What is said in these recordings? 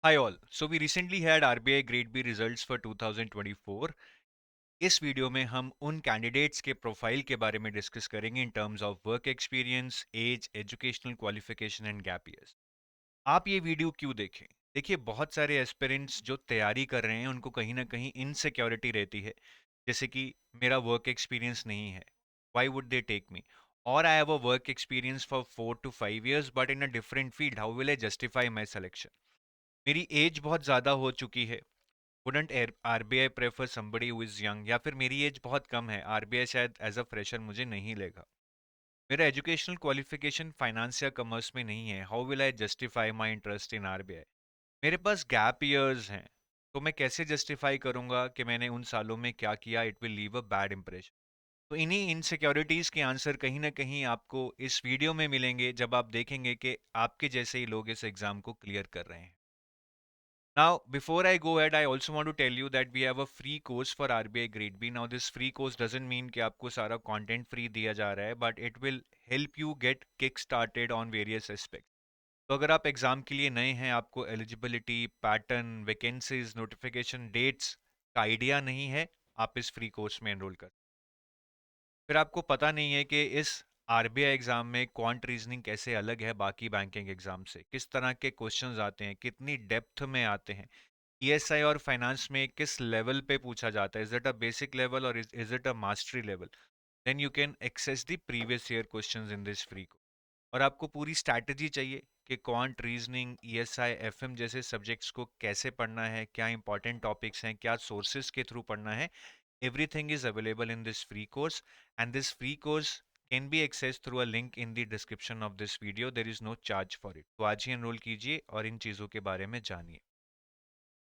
Hi all. So we recently had RBI Grade B results for 2024. इस video में हम उन कैंडिडेट्स के प्रोफाइल के बारे में डिस्कस करेंगे in terms of work experience, age, educational qualification and gap years. आप ये वीडियो क्यों देखें? देखिए, बहुत सारे एस्पिरेंट्स जो तैयारी कर रहे हैं उनको कहीं ना कहीं इनसिक्योरिटी रहती है, जैसे कि मेरा वर्क एक्सपीरियंस नहीं है, why would they take me, और I have a work experience for 4 to 5 years but in a different field, how will I justify my selection. मेरी एज बहुत ज़्यादा हो चुकी है, wouldn't RBI prefer somebody who is young, या फिर मेरी एज बहुत कम है, आरबीआई शायद एज अ फ्रेशर मुझे नहीं लेगा। मेरा एजुकेशनल क्वालिफिकेशन फाइनेंस या कॉमर्स में नहीं है, how will I justify my interest in RBI. मेरे पास गैप ईयर्स हैं, तो मैं कैसे जस्टिफाई करूंगा कि मैंने उन सालों में क्या किया, it will leave a bad impression. तो इन्हीं इनसिक्योरिटीज़ के आंसर कहीं ना कहीं आपको इस वीडियो में मिलेंगे जब आप देखेंगे कि आपके जैसे ही लोग इस एग्ज़ाम को क्लियर कर रहे हैं। Now, before I go ahead, I also want to tell you that we have a free course for RBI Grade B. Now, this free course doesn't mean कि आपको सारा content free दिया जा रहा है, but it will help you get kick started on various aspects. तो अगर आप एग्जाम के लिए नए हैं, आपको eligibility, pattern, vacancies, notification dates का आइडिया नहीं है, आप इस फ्री कोर्स में एनरोल कर। फिर आपको पता नहीं है कि इस आरबीआई एग्जाम में क्वांट रीजनिंग कैसे अलग है बाकी बैंकिंग एग्जाम से, किस तरह के क्वेश्चंस आते हैं, कितनी डेप्थ में आते हैं, ईएसआई और फाइनेंस में किस लेवल पे पूछा जाता है, is it a basic level और is it a mastery level. Then you can access the previous year questions in this free को। और आपको पूरी स्ट्रैटेजी चाहिए कि क्वांट रीजनिंग, ईएसआई, एफएम जैसे सब्जेक्ट्स को कैसे पढ़ना है, क्या इंपॉर्टेंट टॉपिक्स हैं, क्या सोर्सेज के थ्रू पढ़ना है। Everything is available in this free course, and this free course can be accessed through a link in the description of this video. There is no charge for it. तो आज ही enrol कीजिए और इन चीज़ों के बारे में जानिए।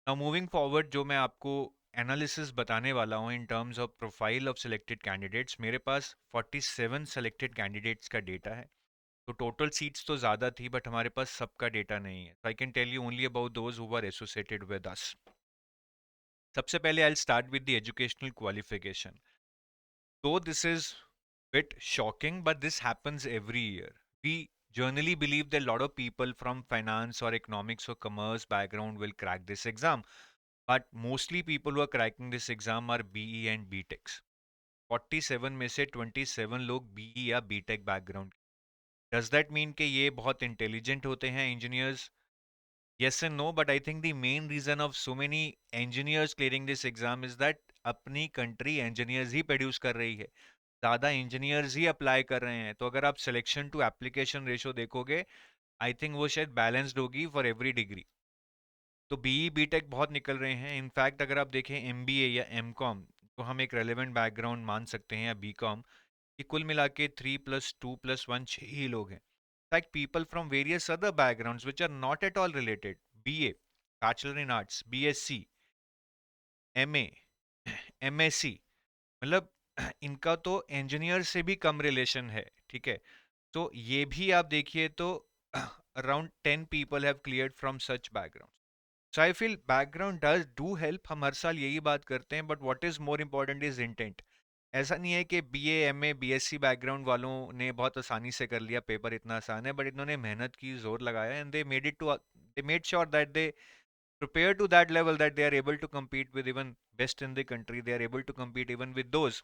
Now moving forward, जो मैं आपको एनालिसिस बताने वाला हूँ इन terms of profile of selected candidates, मेरे पास 47 सेलेक्टेड कैंडिडेट्स का डेटा है। तो टोटल सीट्स तो ज़्यादा थी, बट हमारे पास सबका डेटा नहीं है, तो I can tell you only about those who are associated with us. सबसे पहले I start with the educational qualification. Though this is bit shocking, but this happens every year. We generally believe that a lot of people from finance or economics or commerce background will crack this exam, but mostly people who are cracking this exam are BE and BTechs. 47 में से 27 लोग BE या BTech background। Does that mean कि ये बहुत intelligent होते हैं engineers? Yes and no, but I think the main reason of so many engineers clearing this exam is that अपनी कंट्री engineers ही प्रोड्यूस कर रही है, ज़्यादा इंजीनियर्स ही अप्लाई कर रहे हैं। तो अगर आप सिलेक्शन टू एप्लीकेशन रेशो देखोगे, आई थिंक वो शायद बैलेंस्ड होगी फॉर एवरी डिग्री। तो बीई बीटेक बहुत निकल रहे हैं। इनफैक्ट अगर आप देखें एमबीए या एमकॉम, तो हम एक रेलेवेंट बैकग्राउंड मान सकते हैं, या बीकॉम, ये कुल मिला के 3+2+1 6 ही लोग हैं। Like people from various other backgrounds which are not at all related, BA, bachelor in arts, BSc, MA, MSc, मतलब इनका तो इंजीनियर से भी कम रिलेशन है, ठीक है। तो ये भी आप देखिए तो around 10 people have cleared from such background. So I feel background does do help, हम हर साल यही बात करते हैं, but what is more important is intent. ऐसा नहीं है कि बीए, एमए, बीएससी बैकग्राउंड वालों ने बहुत आसानी से कर लिया, पेपर इतना आसान है, बट इन्होंने मेहनत की, जोर लगाया, and they made it to, they made sure that they prepare to that level that they are able to compete with even best in the country. They are able to compete even with those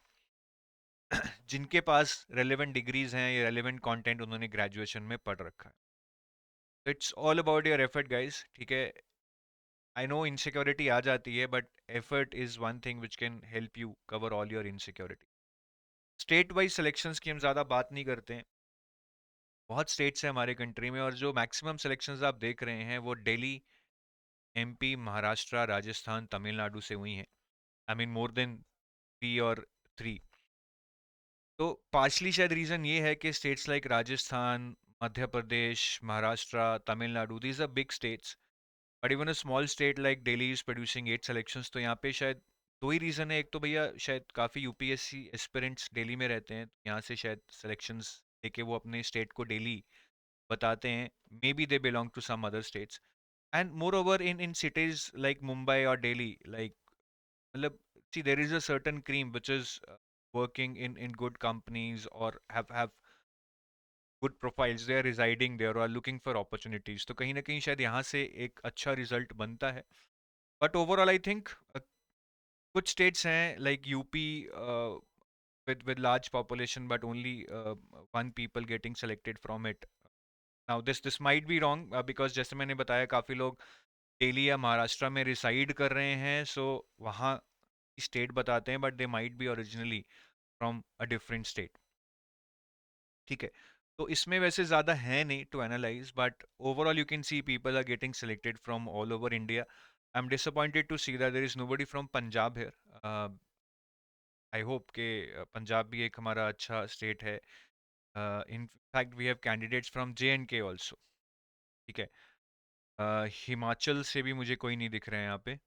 जिनके पास relevant degrees हैं या relevant content उन्होंने graduation में पढ़ रखा है। It's all about your effort guys, ठीक है। आई नो इनसिक्योरिटी आ जाती है, but effort is one thing which can help you cover all your insecurity. State wise selections की हम ज़्यादा बात नहीं करते हैं। बहुत स्टेट्स हैं हमारे कंट्री में, और जो मैक्सिमम सिलेक्शंस आप देख रहे हैं वो दिल्ली, एमपी, महाराष्ट्र, राजस्थान, तमिलनाडु से हुई हैं। आई मीन मोर देन 3 और 3। तो पार्शली शायद रीज़न ये है कि states like Rajasthan, Madhya Pradesh, Maharashtra, Tamil Nadu, these are big states, but even a small state like Delhi is producing 8 selections. तो यहाँ पे शायद दो ही रीज़न है। एक तो भैया शायद काफ़ी यूपीएससी एस्पिरेंट्स दिल्ली में रहते हैं, यहाँ से शायद सिलेक्शंस लेके वो अपने स्टेट को डेली बताते हैं, may be they belong to some other states. And moreover in cities like Mumbai or Delhi, like matlab, see there is a certain cream which is working in good companies or have good profiles, they are residing there और looking for opportunities, तो कहीं ना कहीं शायद यहाँ से एक अच्छा रिजल्ट बनता है. बट ओवरऑल आई थिंक कुछ स्टेट्स हैं like UP with large population but only one people getting selected from it. Now this might be wrong because जैसे मैंने बताया काफ़ी लोग दिल्ली या महाराष्ट्र में रिसाइड कर रहे हैं, सो वहाँ स्टेट बताते हैं, but they might be originally from a different state. ठीक है, तो इसमें वैसे ज़्यादा है नहीं to analyse, but overall you can see people are getting selected from all over India. I am disappointed to see that there is nobody from Punjab here. I hope के पंजाब भी एक हमारा अच्छा स्टेट है. In fact we have candidates from J and K also. ठीक है, हिमाचल से भी मुझे कोई नहीं दिख रहे हैं यहाँ पे.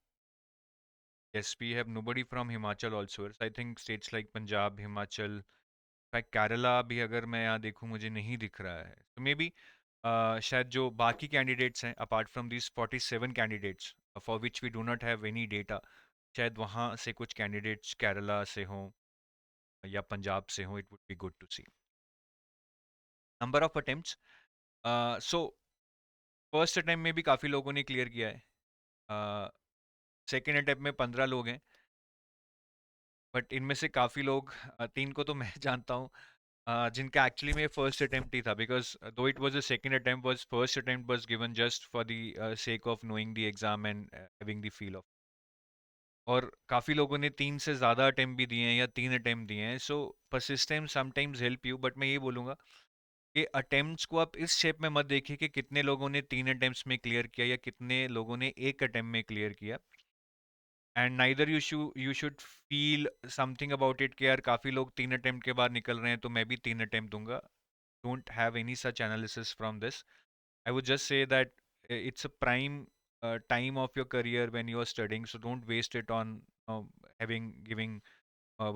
Yes, we have nobody from Himachal also. I think states like Punjab, Himachal, fact Kerala भी अगर मैं यहाँ देखूँ मुझे नहीं दिख रहा है. So maybe शायद जो बाकी candidates हैं apart from these 47 candidates for which we do not have any data, शायद वहाँ से कुछ candidates केरला से हों या पंजाब से हों. It would be good to see. Number of attempts. So first attempt में भी काफ़ी लोगों ने क्लियर किया है. सेकेंड अटेम्प्ट में 15 लोग हैं, बट इनमें से काफ़ी लोग, 3 को तो मैं जानता हूँ, जिनका एक्चुअली में फर्स्ट अटेम्प्ट ही था, बिकॉज दो it was the second attempt, was first attempt was given just for the sake of knowing the exam and having the feel of. और काफ़ी लोगों ने 3 से ज़्यादा अटेम्प्ट भी दिए हैं या 3 अटेम्प्ट दिए हैं. So persistence sometimes help you, but मैं ये बोलूँगा कि अटेम्प्ट्स को आप इस शेप में मत देखिए कि कितने लोगों ने 3 अटेम्प्ट्स में क्लियर किया या कितने लोगों ने एक अटेम्प्ट में क्लियर किया. And neither you should feel something about it कि यार काफ़ी लोग 3 अटेम्प्ट के बाद निकल रहे हैं तो मैं भी 3 अटेम्प्ट दूंगा. Don't have any such analysis from this. I would just say that it's a prime time of your career when you are studying, so don't waste it on having giving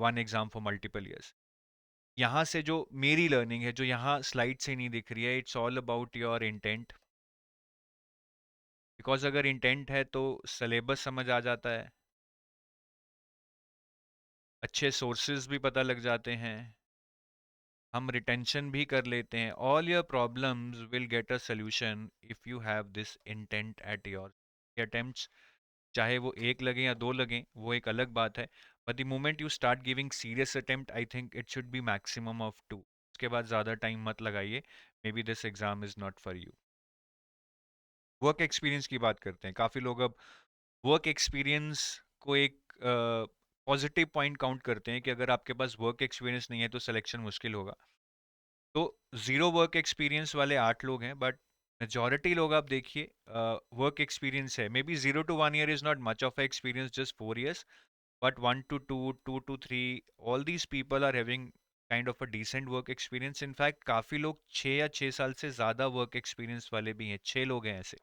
one exam for multiple years. यहाँ से जो मेरी learning है, जो यहाँ slide से नहीं दिख रही है, it's all about your intent. Because अगर इंटेंट है तो सिलेबस समझ आ जाता है, अच्छे सोर्सेज भी पता लग जाते हैं, हम रिटेंशन भी कर लेते हैं. All your problems will get a solution if you have this intent at your attempts. चाहे वो एक लगे या दो लगे वो एक अलग बात है, but the moment you start giving serious attempt I think it should be maximum of 2. उसके बाद ज़्यादा टाइम मत लगाइए. May be this exam is not for you. Work experience की बात करते हैं. काफ़ी लोग अब वर्क एक्सपीरियंस को एक पॉजिटिव पॉइंट काउंट करते हैं कि अगर आपके पास वर्क एक्सपीरियंस नहीं है तो सिलेक्शन मुश्किल होगा. तो ज़ीरो वर्क एक्सपीरियंस वाले 8 लोग हैं, बट मेजॉरिटी लोग आप देखिए वर्क एक्सपीरियंस है. May be 0 to 1 year is not much of experience, just 4 years, but 1 to 2, 2 to 3, all these people are having kind of a decent work experience. In fact, काफ़ी लोग 6 या 6 साल से ज़्यादा वर्क एक्सपीरियंस वाले भी हैं. 6 लोग हैं ऐसे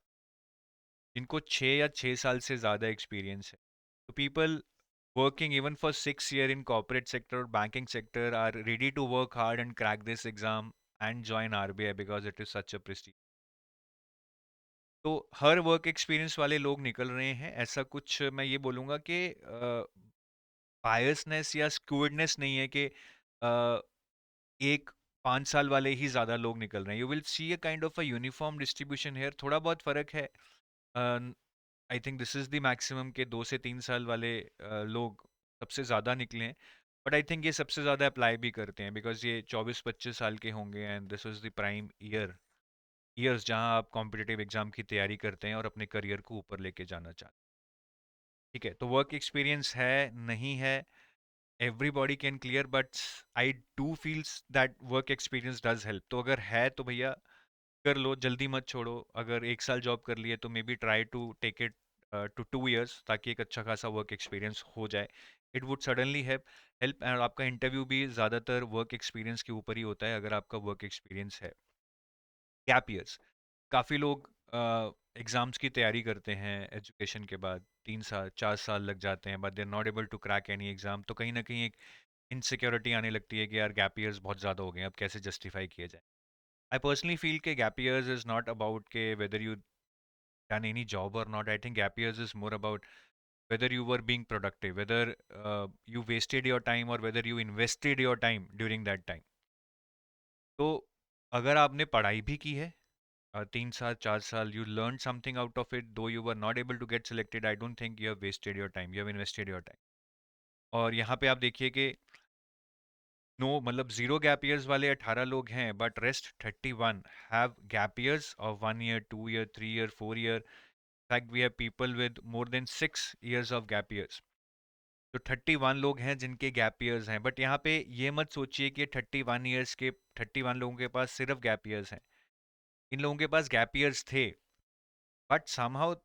जिनको 6 या 6 साल से ज़्यादा एक्सपीरियंस है. तो people working even for 6 year in corporate sector or banking sector are ready to work hard and crack this exam and join RBI because it is such a prestige. तो हर वर्क एक्सपीरियंस वाले लोग निकल रहे हैं, ऐसा कुछ मैं ये बोलूँगा कि बायसनेस या स्क्यूडनेस नहीं है कि एक 5 साल वाले ही ज़्यादा लोग निकल रहे हैं. You will see a kind of a uniform distribution here. थोड़ा बहुत फ़र्क है. I think this is the maximum के 2 से 3 साल वाले लोग सबसे ज़्यादा निकले हैं. बट आई थिंक ये सबसे ज़्यादा अप्लाई भी करते हैं बिकॉज ये 24-25 साल के होंगे and this is the prime years जहां आप कॉम्पिटिटिव एग्जाम की तैयारी करते हैं और अपने करियर को ऊपर लेके जाना चाहते हैं. ठीक है, तो वर्क एक्सपीरियंस है नहीं है, everybody can clear, but I do feels that work experience does help. तो अगर है तो भैया कर लो, जल्दी मत छोड़ो. अगर 1 साल जॉब कर लिए तो may be try to take it to 2 years ताकि एक अच्छा खासा वर्क एक्सपीरियंस हो जाए. It would suddenly help help and आपका इंटरव्यू भी ज़्यादातर वर्क एक्सपीरियंस के ऊपर ही होता है अगर आपका वर्क एक्सपीरियंस है. गैप ईयर्स, काफ़ी लोग एग्ज़ाम्स की तैयारी करते हैं एजुकेशन के बाद, 3 साल 4 साल लग जाते हैं, but they are not able to crack any exam. तो कहीं ना कहीं एक इनसिक्योरिटी आने लगती है कि यार गैप ईयर्स बहुत ज़्यादा हो गए हैं, अब कैसे जस्टिफाई किया जाए. आई पर्सनली फील के gap years is not about के whether you done any job और not. I think gap years is more about whether you were being productive, whether you wasted your time or whether you invested your time during that time. तो अगर आपने पढ़ाई भी की है 3 साल 4 साल, you learned something out of it, though you were not able to get selected, I don't think you have wasted your time, you have invested your time. और यहाँ पे आप देखिए कि नो मतलब जीरो गैप ईयर्स वाले 18 लोग हैं, but rest 31 have gap years of 1 year 2 year 3 year 4 year. Fact we have people with more than 6 years of gap years. तो 31 लोग हैं जिनके गैप ईयर्स हैं, बट यहाँ पे ये मत सोचिए कि 31 ईयर्स के 31 लोगों के पास सिर्फ गैप ईयर्स हैं. इन लोगों के पास गैप ईयर्स थे, बट समहाउ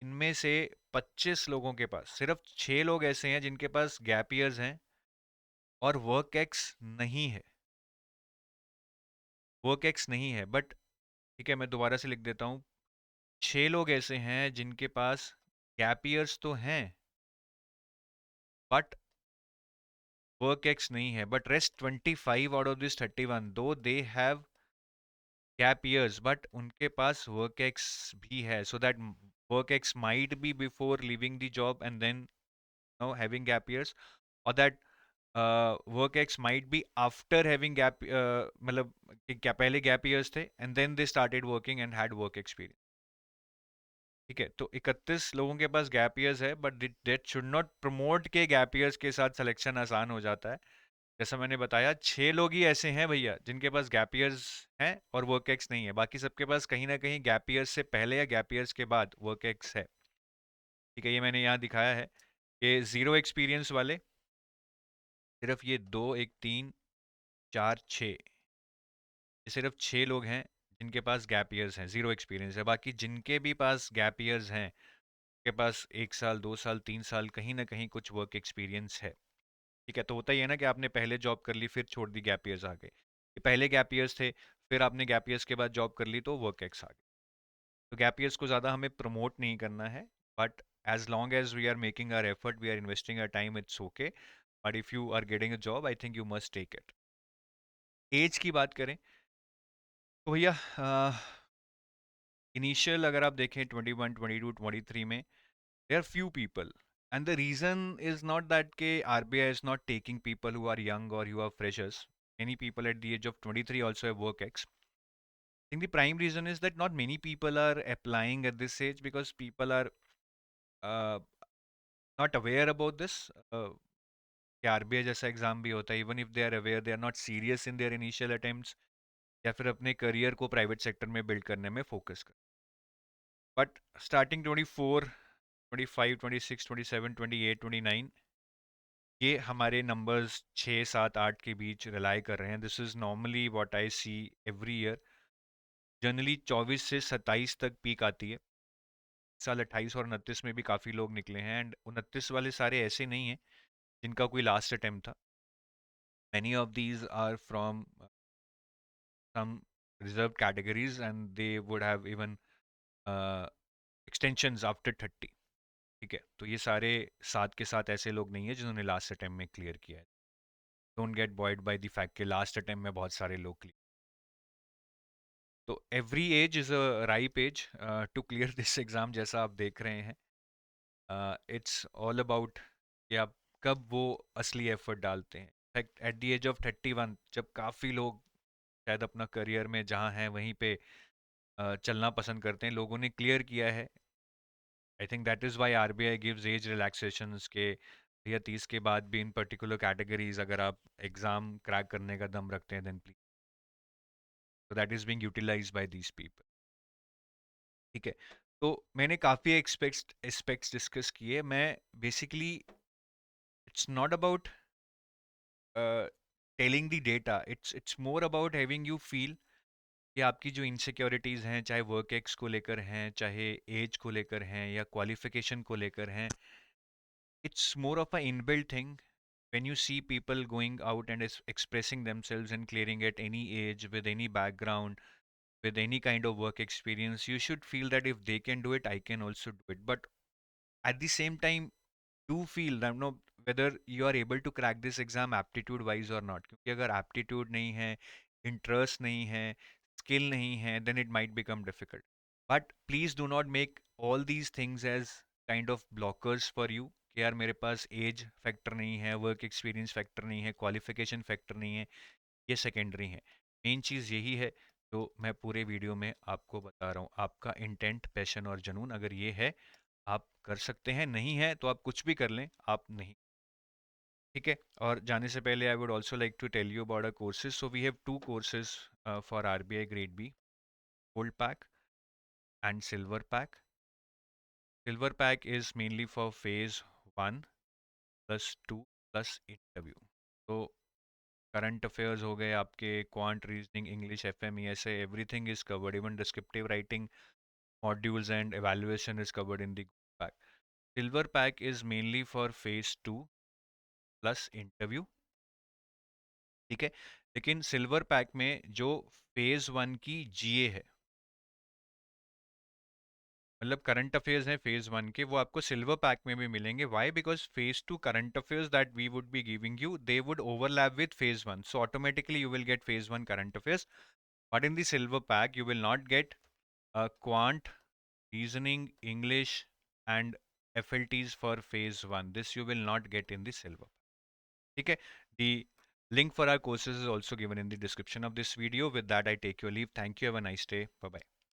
इनमें से 25 लोगों के पास सिर्फ 6 लोग ऐसे हैं जिनके पास गैप ईयर्स हैं और वर्क एक्स नहीं है. वर्क एक्स नहीं है, बट ठीक है, मैं दोबारा से लिख देता हूँ. 6 लोग ऐसे हैं जिनके पास गैप ईयर्स तो हैं, बट वर्क एक्स नहीं है. But rest 25 out of this 31, though they have gap years, but उनके पास वर्क एक्स भी है. So that work ex might be before leaving the job and then no having gap years, और that work ex might be after having gap, मतलब क्या पहले गैप ईयर्स थे and then they started working and had work experience. ठीक है, तो 31 लोगों के पास गैप ईयर्स है, but that should not promote के गैप ईयर्स के साथ सिलेक्शन आसान हो जाता है. जैसा मैंने बताया, 6 लोग ही ऐसे हैं भैया जिनके पास गैप ईयर्स हैं और वर्क एक्स नहीं है. बाकी सबके पास कहीं ना कहीं गैप ईयर्स से पहले या गैप ईयर्स के बाद वर्क एक्स है. ठीक है, ये मैंने यहाँ दिखाया है कि जीरो एक्सपीरियंस वाले सिर्फ ये दो, एक, तीन, चार, छः, ये सिर्फ 6 लोग हैं जिनके पास गैप ईयर्स हैं, जीरो एक्सपीरियंस है. बाकी जिनके भी पास गैप ईयर्स हैं, के पास 1 साल 2 साल 3 साल कहीं ना कहीं कुछ वर्क एक्सपीरियंस है. ठीक है, तो होता ही है ना कि आपने पहले जॉब कर ली फिर छोड़ दी, गैप ईयर्स आ गए. ये पहले गैप ईयर्स थे, फिर आपने गैप ईयर्स के बाद जॉब कर ली तो वर्क एक्स आ गए. तो गैप ईयर्स को ज़्यादा हमें प्रमोट नहीं करना है, but as long as we are making our effort, we are investing our time, it's okay. But if you are getting a job, I think you must take it. Age की बात करें तो भैया, initial अगर आप देखें 21 22 23 में, there are few people, and the reason is not that ke RBI is not taking people who are young or who are freshers. Many people at the age of 23 also have work ex. I think the prime reason is that not many people are applying at this age because people are uh, not aware about this. कि RBI जैसा exam भी होता है, even if they are aware they are not serious in their initial attempts, या फिर अपने career को private sector में बिल्ड करने में फोकस कर. बट स्टार्टिंग 24 25 26 27 28 29, ये हमारे नंबर्स 6 7 8 के बीच रिलाई कर रहे हैं. This is normally what I see every year. Generally 24 से 27 तक पीक आती है. साल 28 और 29 में भी काफ़ी लोग निकले हैं, एंड 29 वाले सारे ऐसे नहीं हैं जिनका कोई लास्ट अटेम्प्ट था. Many of these are from some reserve categories and they would have even extensions after 30. ठीक है, तो ये सारे साथ के साथ ऐसे लोग नहीं है जिन्होंने लास्ट अटेम्प्ट में क्लियर किया है. Don't get buoyed by the fact कि लास्ट अटेम्प्ट में बहुत सारे लोग क्लियर. तो every age is a ripe age to clear this exam, जैसा आप देख रहे हैं. इट्स ऑल अबाउट कि आप कब वो असली एफर्ट डालते हैं. Fact at the age of 31, जब काफ़ी लोग शायद अपना करियर में जहाँ हैं वहीं पे चलना पसंद करते हैं, लोगों ने क्लियर किया है. I think that is why RBI gives age relaxations के या 30 के बाद भी इन पर्टिकुलर कैटेगरीज अगर आप एग्ज़ाम क्रैक करने का दम रखते हैं then please. So that is being utilized by these people. ठीक है, तो मैंने काफ़ी एस्पेक्ट्स डिस्कस किए. मैं basically it's not about telling the data, it's more about having you feel कि आपकी जो इनसिक्योरिटीज़ हैं, चाहे वर्क एक्स को लेकर हैं, चाहे एज को लेकर हैं या क्वालिफिकेशन को लेकर हैं, it's more of a inbuilt thing. When you see people going out and expressing themselves and clearing at any age, with any background, with any kind of work experience, you should feel that if they can do it, I can also do it. But at the same time, do feel that no, whether you are able to crack this exam aptitude wise or not. क्योंकि अगर aptitude नहीं है, interest नहीं है, skill नहीं है, then it might become difficult. But please do not make all these things as kind of blockers for you कि यार मेरे पास एज फैक्टर नहीं है, वर्क एक्सपीरियंस फैक्टर नहीं है, क्वालिफिकेशन फैक्टर नहीं है, ये सेकेंडरी है. मेन चीज़ यही है जो मैं पूरे वीडियो में आपको बता रहा हूँ। आपका इंटेंट, पैशन और जुनून अगर ये है, आप कर सकते हैं, नहीं है तो आप कुछ भी कर लें, आप नहीं। ठीक है। और जाने से पहले I would also like to tell you about a courses. So we have two courses for RBI grade B, gold pack and silver pack. Silver pack is mainly for phase 1 plus 2 plus interview. तो current affairs हो गए आपके, quant, reasoning, English, FME, ऐसे everything is covered, even descriptive writing, modules and evaluation is covered in the pack. Silver pack is mainly for phase 2 plus interview. ठीक है। लेकिन silver pack में जो फेज 1 की जीए है, मतलब करंट अफेयर्स हैं फेज 1 के, वो आपको सिल्वर पैक में भी मिलेंगे। Why? Because phase 2 current affairs that we would be giving you, they would overlap with phase 1, so automatically you will get phase 1 current affairs. But in the silver pack you will not get quant, reasoning, English, and FLTs for phase 1. This you will not get in the silver. Okay. The link for our courses is also given in the description of this video. With that, I take your leave. Thank you. Have a nice day. Bye bye.